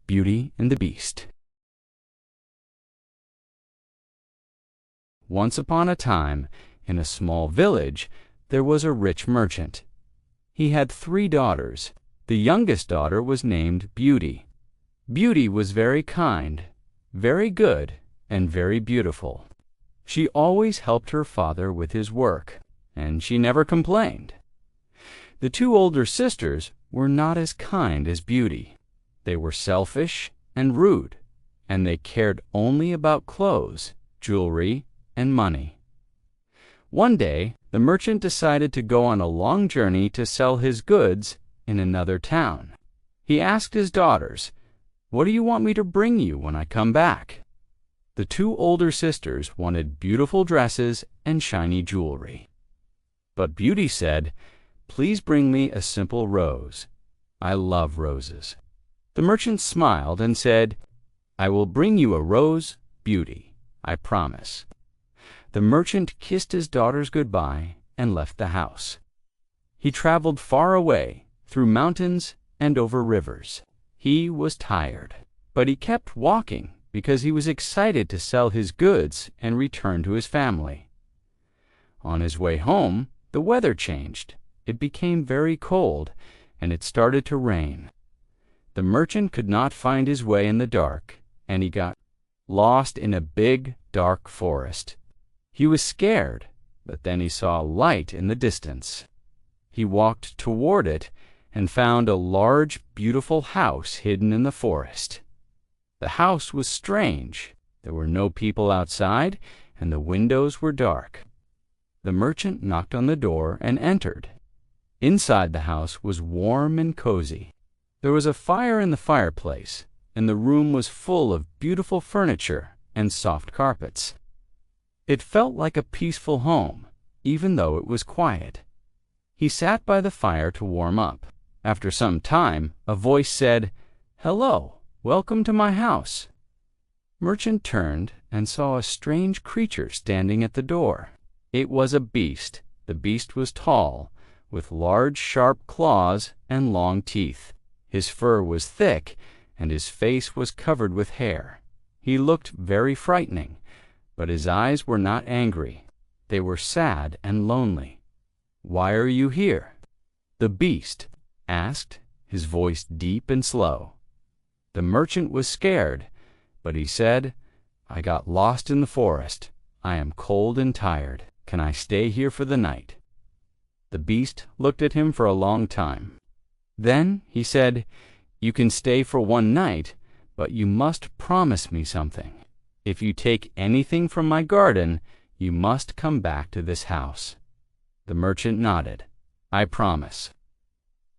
Beauty and the Beast. Once upon a time, in a small village, there was a rich merchant. He had 3 daughters. The youngest daughter was named Beauty. Beauty was very kind, very good, and very beautiful. She always helped her father with his work, and she never complained. The 2 older sisters were not as kind as Beauty. They were selfish and rude, and they cared only about clothes, jewelry, and money. One day, the merchant decided to go on a long journey to sell his goods in another town. He asked his daughters, "What do you want me to bring you when I come back?" The 2 older sisters wanted beautiful dresses and shiny jewelry. But Beauty said, "Please bring me a simple rose. I love roses." The merchant smiled and said, "I will bring you a rose, Beauty, I promise." The merchant kissed his daughters goodbye and left the house. He traveled far away, through mountains and over rivers. He was tired, but he kept walking because he was excited to sell his goods and return to his family. On his way home, the weather changed. It became very cold, and it started to rain. The merchant could not find his way in the dark, and he got lost in a big, dark forest. He was scared, but then he saw a light in the distance. He walked toward it and found a large, beautiful house hidden in the forest. The house was strange. There were no people outside, and the windows were dark. The merchant knocked on the door and entered. Inside the house was warm and cozy. There was a fire in the fireplace, and the room was full of beautiful furniture and soft carpets. It felt like a peaceful home, even though it was quiet. He sat by the fire to warm up. After some time, a voice said, "Hello, welcome to my house." Merchant turned and saw a strange creature standing at the door. It was a beast. The beast was tall, with large, sharp claws and long teeth. His fur was thick, and his face was covered with hair. He looked very frightening, but his eyes were not angry. They were sad and lonely. "Why are you here?" the beast asked, his voice deep and slow. The merchant was scared, but he said, "I got lost in the forest. I am cold and tired. Can I stay here for the night?" The beast looked at him for a long time. Then he said, "You can stay for 1 night, but you must promise me something. If you take anything from my garden, you must come back to this house." The merchant nodded. "I promise."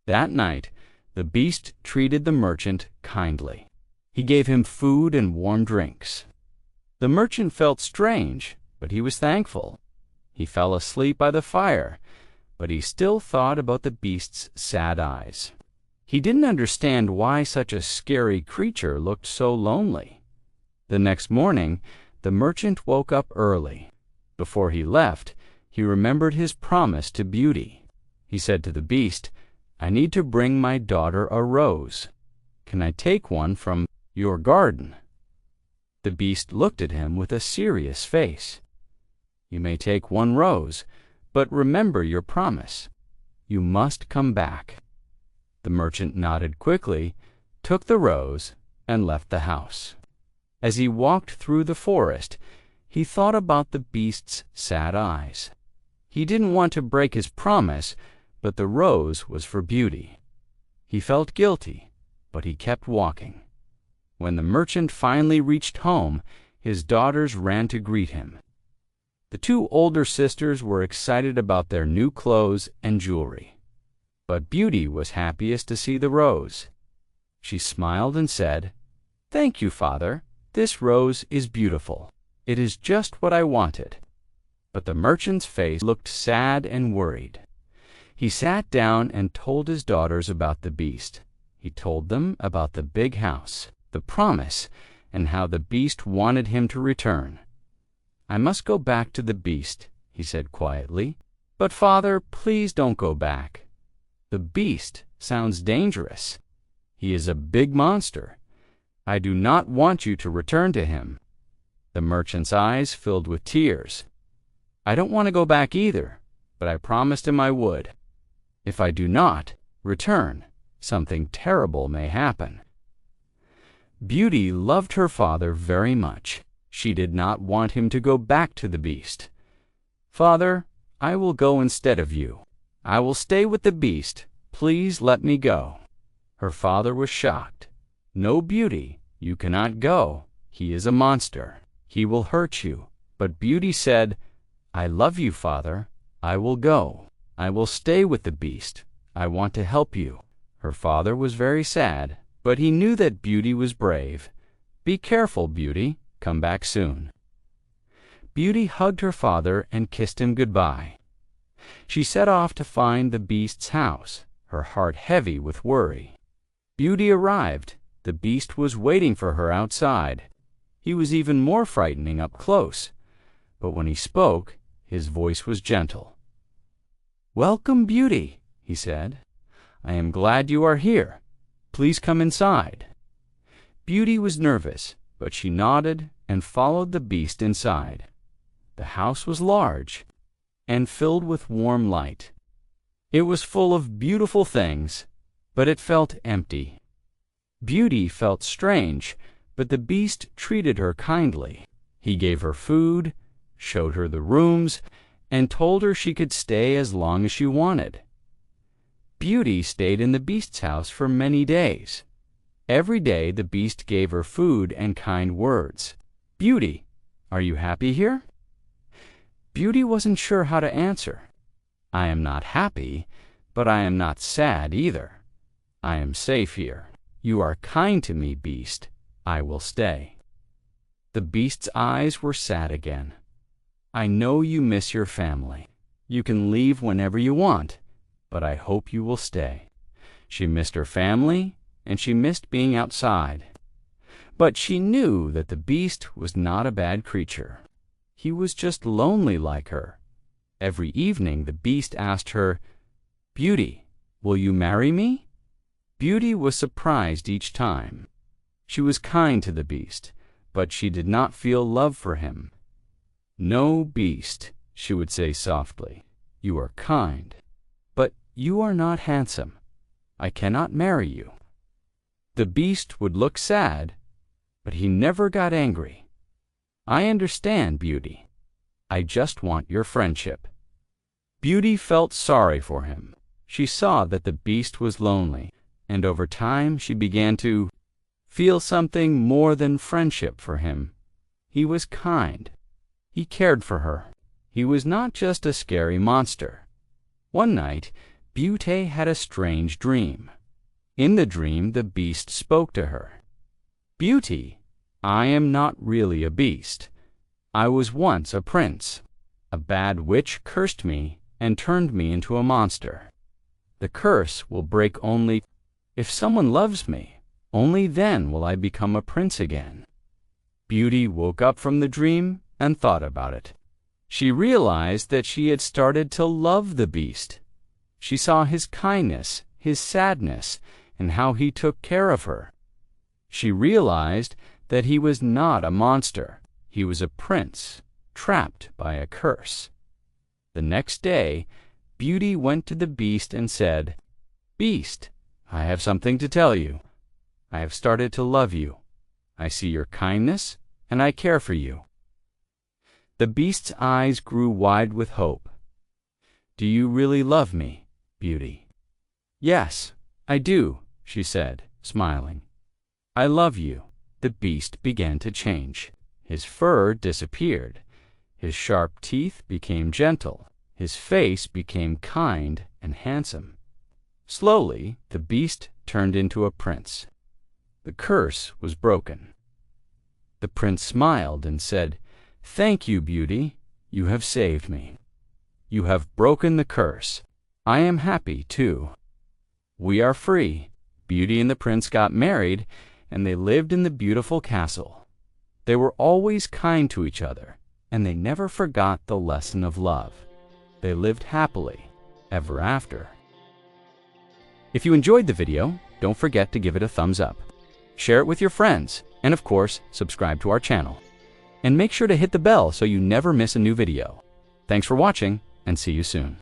That night, the beast treated the merchant kindly. He gave him food and warm drinks. The merchant felt strange, but he was thankful. He fell asleep by the fire, but he still thought about the beast's sad eyes. He didn't understand why such a scary creature looked so lonely. The next morning, the merchant woke up early. Before he left, he remembered his promise to Beauty. He said to the beast, "I need to bring my daughter a rose. Can I take one from your garden?" The beast looked at him with a serious face. "You may take 1 rose, but remember your promise. You must come back." The merchant nodded quickly, took the rose, and left the house. As he walked through the forest, he thought about the beast's sad eyes. He didn't want to break his promise, but the rose was for Beauty. He felt guilty, but he kept walking. When the merchant finally reached home, his daughters ran to greet him. The 2 older sisters were excited about their new clothes and jewelry. But Beauty was happiest to see the rose. She smiled and said, "Thank you, Father. This rose is beautiful. It is just what I wanted." But the merchant's face looked sad and worried. He sat down and told his daughters about the beast. He told them about the big house, the promise, and how the beast wanted him to return. "I must go back to the beast," he said quietly. "But Father, please don't go back. The beast sounds dangerous. He is a big monster, I do not want you to return to him." The merchant's eyes filled with tears. "I don't want to go back either, but I promised him I would. If I do not return, something terrible may happen." Beauty loved her father very much. She did not want him to go back to the beast. "Father, I will go instead of you. I will stay with the beast. Please let me go." Her father was shocked. "No, Beauty, you cannot go. He is a monster. He will hurt you." But Beauty said, "I love you, father. I will go. I will stay with the beast. I want to help you." Her father was very sad, but he knew that Beauty was brave. "Be careful, Beauty. Come back soon." Beauty hugged her father and kissed him goodbye. She set off to find the beast's house, her heart heavy with worry. Beauty arrived. The beast was waiting for her outside. He was even more frightening up close, but when he spoke, his voice was gentle. "Welcome, Beauty," he said. "I am glad you are here. Please come inside." Beauty was nervous, but she nodded and followed the beast inside. The house was large and filled with warm light. It was full of beautiful things, but it felt empty. Beauty felt strange, but the beast treated her kindly. He gave her food, showed her the rooms, and told her she could stay as long as she wanted. Beauty stayed in the beast's house for many days. Every day the beast gave her food and kind words. "Beauty, are you happy here?" Beauty wasn't sure how to answer. "I am not happy, but I am not sad either. I am safe here. You are kind to me, beast. I will stay." The beast's eyes were sad again. "I know you miss your family. You can leave whenever you want, but I hope you will stay." She missed her family, and she missed being outside. But she knew that the beast was not a bad creature. He was just lonely like her. Every evening the beast asked her, "Beauty, will you marry me?" Beauty was surprised each time. She was kind to the beast, but she did not feel love for him. "No, beast," she would say softly. "You are kind, but you are not handsome. I cannot marry you." The beast would look sad, but he never got angry. "I understand, Beauty. I just want your friendship." Beauty felt sorry for him. She saw that the beast was lonely, and over time she began to feel something more than friendship for him. He was kind. He cared for her. He was not just a scary monster. One night, Beauty had a strange dream. In the dream, the beast spoke to her. "Beauty, I am not really a beast. I was once a prince. A bad witch cursed me and turned me into a monster. The curse will break only if someone loves me. Only then will I become a prince again." Beauty woke up from the dream and thought about it. She realized that she had started to love the beast. She saw his kindness, his sadness, and how he took care of her. She realized that he was not a monster. He was a prince, trapped by a curse. The next day, Beauty went to the beast and said, "Beast, I have something to tell you. I have started to love you. I see your kindness, and I care for you." The beast's eyes grew wide with hope. "Do you really love me, Beauty?" "Yes, I do," she said, smiling. "I love you." The beast began to change. His fur disappeared. His sharp teeth became gentle. His face became kind and handsome. Slowly, the beast turned into a prince. The curse was broken. The prince smiled and said, "Thank you, Beauty. You have saved me. You have broken the curse. I am happy, too. We are free." Beauty and the prince got married, and they lived in the beautiful castle. They were always kind to each other, and they never forgot the lesson of love. They lived happily ever after. If you enjoyed the video, don't forget to give it a thumbs up. share it with your friends, and of course, subscribe to our channel. And make sure to hit the bell so you never miss a new video. Thanks for watching, and see you soon.